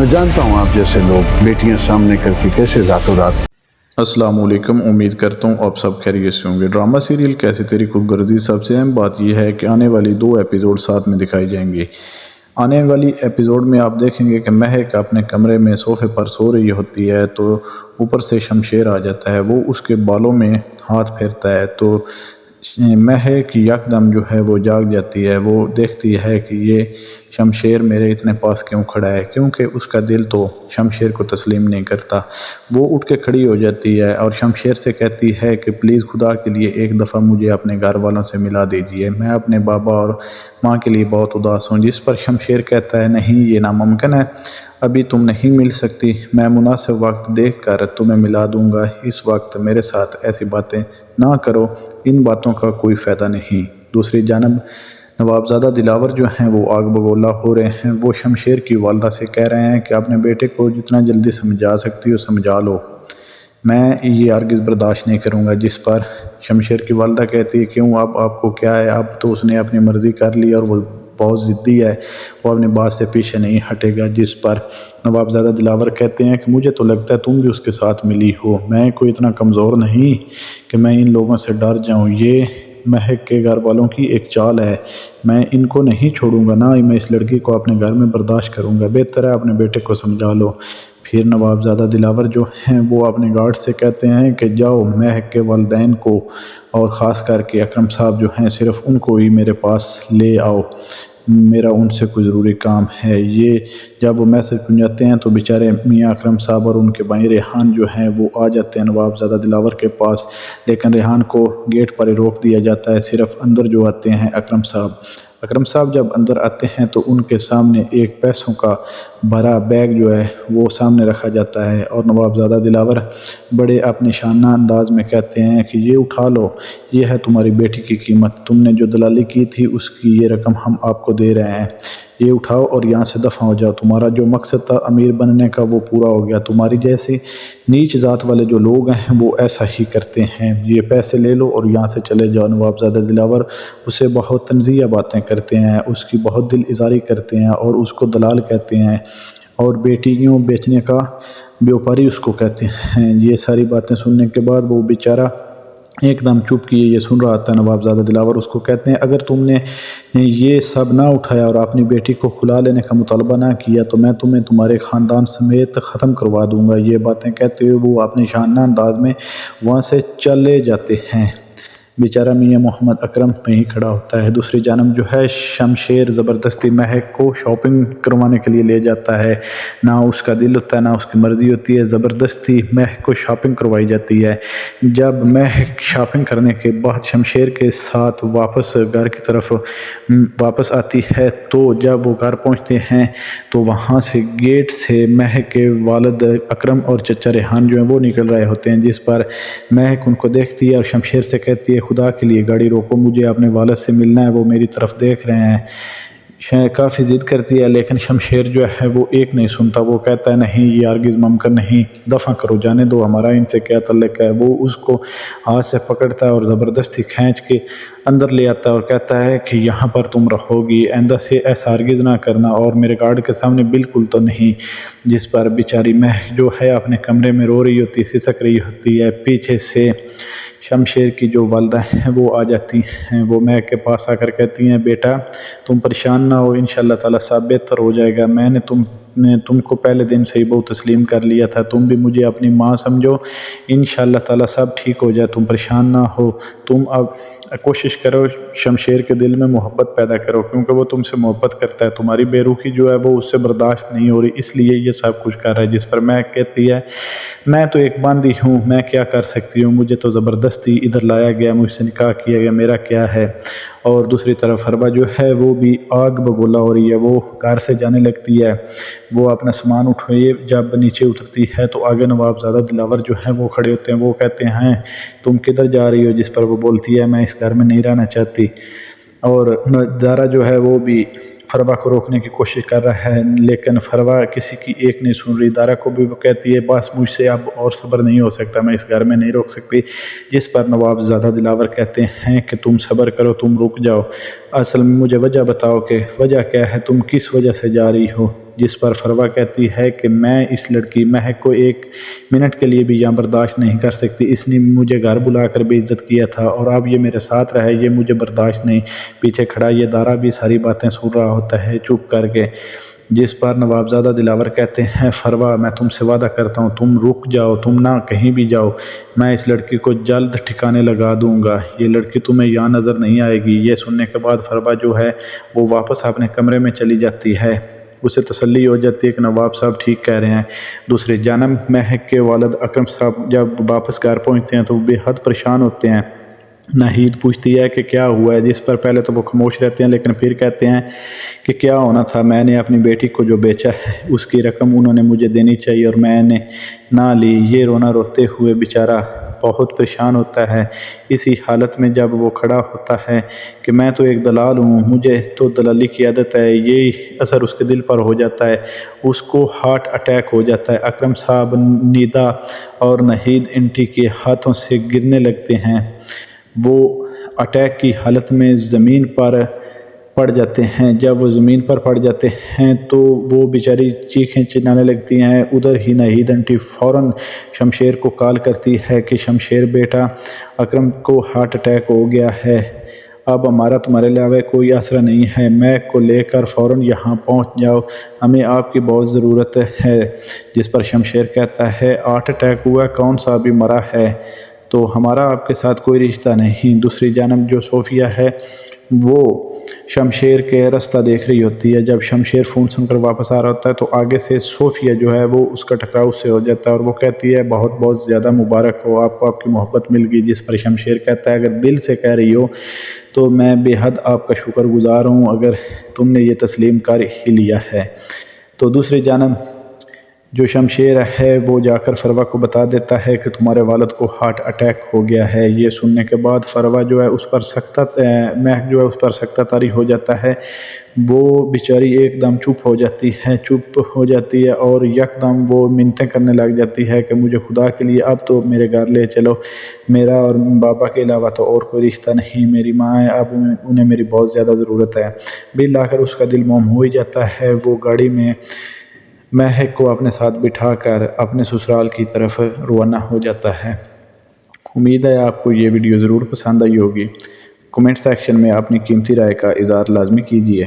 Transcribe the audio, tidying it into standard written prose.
میں جانتا ہوں آپ جیسے لوگ بیٹیاں سامنے کر کے کیسے راتوں رات۔ السلام علیکم، امید کرتا ہوں آپ سب خیریت سے ہوں گے۔ ڈرامہ سیریل کیسی تیری خوبگردی، سب سے اہم بات یہ ہے کہ آنے والی 2 ایپیزوڈ ساتھ میں دکھائی جائیں گے۔ آنے والی ایپیزوڈ میں آپ دیکھیں گے کہ مہک اپنے کمرے میں صوفے پر سو رہی ہوتی ہے تو اوپر سے شمشیر آ جاتا ہے، وہ اس کے بالوں میں ہاتھ پھیرتا ہے تو مہک یکدم جو ہے وہ جاگ جاتی ہے۔ وہ دیکھتی ہے کہ یہ شمشیر میرے اتنے پاس کیوں کھڑا ہے، کیونکہ اس کا دل تو شمشیر کو تسلیم نہیں کرتا۔ وہ اٹھ کے کھڑی ہو جاتی ہے اور شمشیر سے کہتی ہے کہ پلیز خدا کے لیے ایک دفعہ مجھے اپنے گھر والوں سے ملا دیجیے، میں اپنے بابا اور ماں کے لیے بہت اداس ہوں۔ جس پر شمشیر کہتا ہے نہیں، یہ ناممکن ہے، ابھی تم نہیں مل سکتی، میں مناسب وقت دیکھ کر تمہیں ملا دوں گا، اس وقت میرے ساتھ ایسی باتیں نہ کرو، ان باتوں کا کوئی فائدہ نہیں۔ دوسری جانب نوابزادہ دلاور جو ہیں وہ آگ بگولا ہو رہے ہیں۔ وہ شمشیر کی والدہ سے کہہ رہے ہیں کہ اپنے بیٹے کو جتنا جلدی سمجھا سکتی ہو سمجھا لو، میں یہ ہرگز برداشت نہیں کروں گا۔ جس پر شمشیر کی والدہ کہتی ہے کیوں، اب آپ کو کیا ہے، اب تو اس نے اپنی مرضی کر لی اور وہ بہت ضدی ہے، وہ اپنی بات سے پیچھے نہیں ہٹے گا۔ جس پر نوابزادہ دلاور کہتے ہیں کہ مجھے تو لگتا ہے تم بھی اس کے ساتھ ملی ہو، میں کوئی اتنا کمزور نہیں کہ میں ان لوگوں سے ڈر جاؤں، یہ مہک کے گھر والوں کی ایک چال ہے، میں ان کو نہیں چھوڑوں گا، نہ میں اس لڑکی کو اپنے گھر میں برداشت کروں گا، بہتر ہے اپنے بیٹے کو سمجھا لو۔ پھر نوابزادہ دلاور جو ہیں وہ اپنے گارڈ سے کہتے ہیں کہ جاؤ مہک کے والدین کو اور خاص کر کے اکرم صاحب جو ہیں صرف ان کو ہی میرے پاس لے آؤ، میرا ان سے کوئی ضروری کام ہے۔ یہ جب وہ میسج پہنچاتے ہیں تو بیچارے میاں اکرم صاحب اور ان کے بھائی ریحان جو ہیں وہ آ جاتے ہیں نوابزادہ دلاور کے پاس، لیکن ریحان کو گیٹ پر ہی روک دیا جاتا ہے، صرف اندر جو آتے ہیں اکرم صاحب۔ اکرم صاحب جب اندر آتے ہیں تو ان کے سامنے ایک پیسوں کا بھرا بیگ جو ہے وہ سامنے رکھا جاتا ہے اور نوابزادہ دلاور بڑے اپنے شانہ انداز میں کہتے ہیں کہ یہ اٹھا لو، یہ ہے تمہاری بیٹی کی قیمت، تم نے جو دلالی کی تھی اس کی یہ رقم ہم آپ کو دے رہے ہیں، یہ اٹھاؤ اور یہاں سے دفع ہو جاؤ، تمہارا جو مقصد تھا امیر بننے کا وہ پورا ہو گیا، تمہاری جیسے نیچ ذات والے جو لوگ ہیں وہ ایسا ہی کرتے ہیں، یہ پیسے لے لو اور یہاں سے چلے جاؤ۔ نوابزادہ دلاور اسے بہت طنزیہ باتیں کرتے ہیں، اس کی بہت دل ازاری کرتے ہیں اور اس کو دلال کہتے ہیں اور بیٹیوں بیچنے کا بیوپاری اس کو کہتے ہیں۔ یہ ساری باتیں سننے کے بعد وہ بیچارہ ایک دم چپ کیے یہ سن رہا تھا۔ نوابزادہ دلاور اس کو کہتے ہیں اگر تم نے یہ سب نہ اٹھایا اور اپنی بیٹی کو کھلا لینے کا مطالبہ نہ کیا تو میں تمہیں تمہارے خاندان سمیت ختم کروا دوں گا۔ یہ باتیں کہتے ہوئے وہ اپنے شانہ انداز میں وہاں سے چلے جاتے ہیں۔ بیچارہ میاں محمد اکرم وہیں کھڑا ہوتا ہے۔ دوسری جانب جو ہے شمشیر زبردستی مہک کو شاپنگ کروانے کے لیے لے جاتا ہے، نہ اس کا دل ہوتا ہے نہ اس کی مرضی ہوتی ہے، زبردستی مہک کو شاپنگ کروائی جاتی ہے۔ جب مہک شاپنگ کرنے کے بعد شمشیر کے ساتھ واپس گھر کی طرف واپس آتی ہے تو جب وہ گھر پہنچتے ہیں تو وہاں سے گیٹ سے مہک کے والد اکرم اور چچا ریحان جو ہیں وہ نکل رہے ہوتے ہیں۔ جس پر مہک ان کو دیکھتی ہے اور شمشیر سے کہتی ہے خدا کے لیے گاڑی روکو، مجھے اپنے والد سے ملنا ہے، وہ میری طرف دیکھ رہے ہیں۔ کافی ضد کرتی ہے لیکن شمشیر جو ہے وہ ایک نہیں سنتا، وہ کہتا ہے نہیں یہ ہرگز ممکن نہیں، دفع کرو، جانے دو، ہمارا ان سے کیا تعلق ہے۔ وہ اس کو ہاتھ سے پکڑتا ہے اور زبردستی کھینچ کے اندر لے آتا ہے اور کہتا ہے کہ یہاں پر تم رہو گی، آئندہ سے ایسا ہرگز نہ کرنا اور میرے گارڈ کے سامنے بالکل تو نہیں۔ جس پر بیچاری مہک جو ہے اپنے کمرے میں رو رہی ہوتی ہے، سسک رہی ہوتی ہے، پیچھے سے شمشیر کی جو والدہ ہیں وہ آ جاتی ہیں، وہ مہک کے پاس آ کر کہتی ہیں بیٹا تم پریشان نہ ہو، انشاءاللہ تعالیٰ سب بہتر ہو جائے گا، میں نے تم کو پہلے دن سے ہی بہت تسلیم کر لیا تھا، تم بھی مجھے اپنی ماں سمجھو، انشاءاللہ تعالیٰ سب ٹھیک ہو جائے، تم پریشان نہ ہو، تم اب کوشش کرو شمشیر کے دل میں محبت پیدا کرو کیونکہ وہ تم سے محبت کرتا ہے، تمہاری بے روحی جو ہے وہ اس سے برداشت نہیں ہو رہی، اس لیے یہ سب کچھ کر رہا ہے۔ جس پر مہک کہتی ہے میں تو ایک باندھی ہوں، میں کیا کر سکتی ہوں، مجھے تو زبردستی ادھر لایا گیا، مجھ سے نکاح کیا گیا، میرا کیا ہے۔ اور دوسری طرف حربہ جو ہے وہ بھی آگ بگولا ہو رہی ہے، وہ گھر سے جانے لگتی ہے، وہ اپنا سامان اٹھائے جب نیچے اترتی ہے تو آگے نوابزادہ دلاور جو ہیں وہ کھڑے ہوتے ہیں، وہ کہتے ہیں تم کدھر جا رہی ہو؟ جس پر وہ بولتی ہے میں اس گھر میں نہیں رہنا چاہتی۔ اور دارا جو ہے وہ بھی فروا کو روکنے کی کوشش کر رہا ہے لیکن فروا کسی کی ایک نہیں سن رہی، دارا کو بھی وہ کہتی ہے بس مجھ سے اب اور صبر نہیں ہو سکتا، میں اس گھر میں نہیں روک سکتی۔ جس پر نوابزادہ دلاور کہتے ہیں کہ تم صبر کرو، تم رک جاؤ، اصل میں مجھے وجہ بتاؤ کہ وجہ کیا ہے، تم کس وجہ سے جا رہی ہو۔ جس پر فروا کہتی ہے کہ میں اس لڑکی مہک کو 1 منٹ کے لیے بھی یہاں برداشت نہیں کر سکتی، اس نے مجھے گھر بلا کر بے عزت کیا تھا اور اب یہ میرے ساتھ رہے، یہ مجھے برداشت نہیں۔ پیچھے کھڑا یہ دارا بھی ساری باتیں سن رہا ہوتا ہے چپ کر کے، جس پر نوابزادہ دلاور کہتے ہیں فروا میں تم سے وعدہ کرتا ہوں تم رک جاؤ، تم نہ کہیں بھی جاؤ، میں اس لڑکی کو جلد ٹھکانے لگا دوں گا، یہ لڑکی تمہیں یہاں نظر نہیں آئے گی۔ یہ سننے کے بعد فروا جو ہے وہ واپس اپنے کمرے میں چلی جاتی ہے، اسے تسلی ہو جاتی ہے کہ نواب صاحب ٹھیک کہہ رہے ہیں۔ دوسری جانب مہک کے والد اکرم صاحب جب واپس گھر پہنچتے ہیں تو وہ بے حد پریشان ہوتے ہیں۔ ناہید پوچھتی ہے کہ کیا ہوا ہے، جس پر پہلے تو وہ خاموش رہتے ہیں لیکن پھر کہتے ہیں کہ کیا ہونا تھا، میں نے اپنی بیٹی کو جو بیچا ہے اس کی رقم انہوں نے مجھے دینی چاہیے اور میں نے نہ لی۔ یہ رونا روتے ہوئے بیچارہ بہت پریشان ہوتا ہے۔ اسی حالت میں جب وہ کھڑا ہوتا ہے کہ میں تو ایک دلال ہوں، مجھے تو دلالی کی عادت ہے، یہی اثر اس کے دل پر ہو جاتا ہے، اس کو ہارٹ اٹیک ہو جاتا ہے۔ اکرم صاحب نیدا اور ناہید انٹی کے ہاتھوں سے گرنے لگتے ہیں، وہ اٹیک کی حالت میں زمین پر پڑ جاتے ہیں۔ جب وہ زمین پر پڑ جاتے ہیں تو وہ بیچاری چیخیں چلانے لگتی ہیں۔ ادھر ہی ناہید انٹی فوراً شمشیر کو کال کرتی ہے کہ شمشیر بیٹا اکرم کو ہارٹ اٹیک ہو گیا ہے، اب ہمارا تمہارے علاوہ کوئی آسرا نہیں ہے، میک کو لے کر فوراً یہاں پہنچ جاؤ، ہمیں آپ کی بہت ضرورت ہے۔ جس پر شمشیر کہتا ہے ہارٹ اٹیک ہوا کون سا ابھی مرا ہے تو ہمارا آپ کے ساتھ کوئی رشتہ نہیں۔ دوسری جانب جو صوفیہ ہے وہ شمشیر کے رستہ دیکھ رہی ہوتی ہے۔ جب شمشیر فون سن کر واپس آ رہا ہوتا ہے تو آگے سے صوفیہ جو ہے وہ اس کا ٹکراؤ سے ہو جاتا ہے اور وہ کہتی ہے بہت بہت زیادہ مبارک ہو، آپ کو آپ کی محبت مل گئی۔ جس پر شمشیر کہتا ہے اگر دل سے کہہ رہی ہو تو میں بے حد آپ کا شکر گزار ہوں اگر تم نے یہ تسلیم کر ہی لیا ہے۔ تو دوسری جانب جو شمشیر ہے وہ جا کر فروا کو بتا دیتا ہے کہ تمہارے والد کو ہارٹ اٹیک ہو گیا ہے۔ یہ سننے کے بعد فروا جو ہے اس پر مہک جو ہے اس پر سکتہ طاری ہو جاتا ہے، وہ بیچاری ایک دم چپ ہو جاتی ہے اور یکدم وہ منتیں کرنے لگ جاتی ہے کہ مجھے خدا کے لیے اب تو میرے گھر لے چلو، میرا اور بابا کے علاوہ تو اور کوئی رشتہ نہیں، میری ماں ہے، اب انہیں میری بہت زیادہ ضرورت ہے۔ بالآخر اس کا دل موم ہو ہی جاتا ہے، وہ گاڑی میں مہک کو اپنے ساتھ بٹھا کر اپنے سسرال کی طرف روانہ ہو جاتا ہے۔ امید ہے آپ کو یہ ویڈیو ضرور پسند آئی ہوگی۔ کمنٹ سیکشن میں اپنی قیمتی رائے کا اظہار لازمی کیجیے۔